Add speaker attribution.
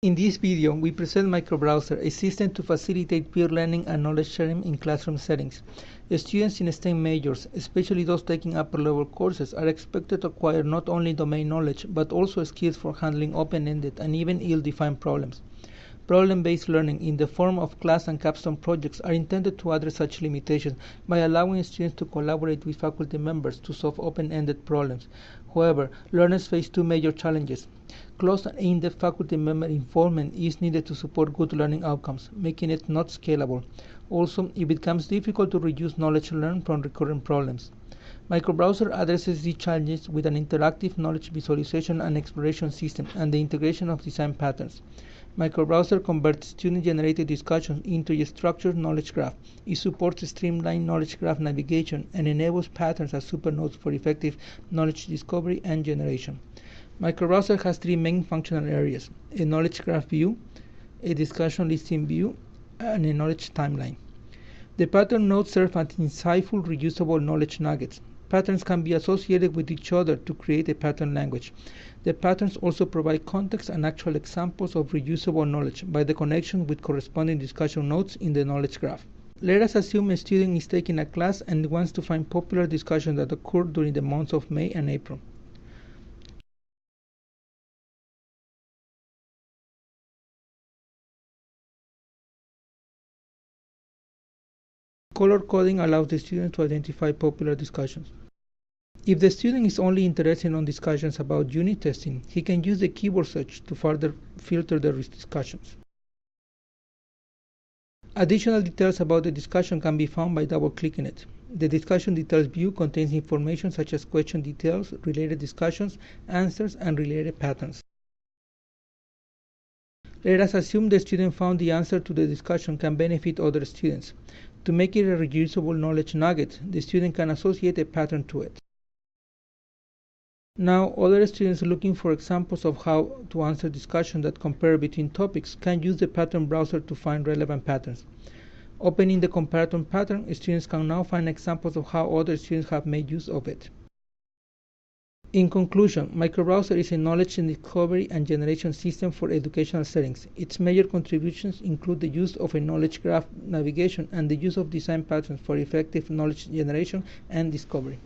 Speaker 1: In this video, we present MicroBrowser, a system to facilitate peer learning and knowledge sharing in classroom settings. Students in STEM majors, especially those taking upper-level courses, are expected to acquire not only domain knowledge, but also skills for handling open-ended and even ill-defined problems. Problem-based learning in the form of class and capstone projects are intended to address such limitations by allowing students to collaborate with faculty members to solve open-ended problems. However, learners face two major challenges. Close and in-depth faculty member involvement is needed to support good learning outcomes, making it not scalable. Also, it becomes difficult to reduce knowledge learned from recurrent problems. MicroBrowser addresses these challenges with an interactive knowledge visualization and exploration system and the integration of design patterns. MicroBrowser converts student-generated discussions into a structured knowledge graph. It supports streamlined knowledge graph navigation and enables patterns as supernodes for effective knowledge discovery and generation. MicroBrowser has three main functional areas: a knowledge graph view, a discussion listing view, and a knowledge timeline. The pattern nodes serve as insightful, reusable knowledge nuggets. Patterns can be associated with each other to create a pattern language. The patterns also provide context and actual examples of reusable knowledge by the connection with corresponding discussion nodes in the knowledge graph. Let us assume a student is taking a class and wants to find popular discussions that occurred during the months of May and April. Color coding allows the student to identify popular discussions. If the student is only interested in discussions about unit testing, he can use the keyword search to further filter the discussions. Additional details about the discussion can be found by double-clicking it. The discussion details view contains information such as question details, related discussions, answers, and related patterns. Let us assume the student found the answer to the discussion can benefit other students. To make it a reusable knowledge nugget, the student can associate a pattern to it. Now, other students looking for examples of how to answer discussions that compare between topics can use the pattern browser to find relevant patterns. Opening the comparator pattern, students can now find examples of how other students have made use of it. In conclusion, MicroBrowser is a knowledge discovery and generation system for educational settings. Its major contributions include the use of a knowledge graph navigation and the use of design patterns for effective knowledge generation and discovery.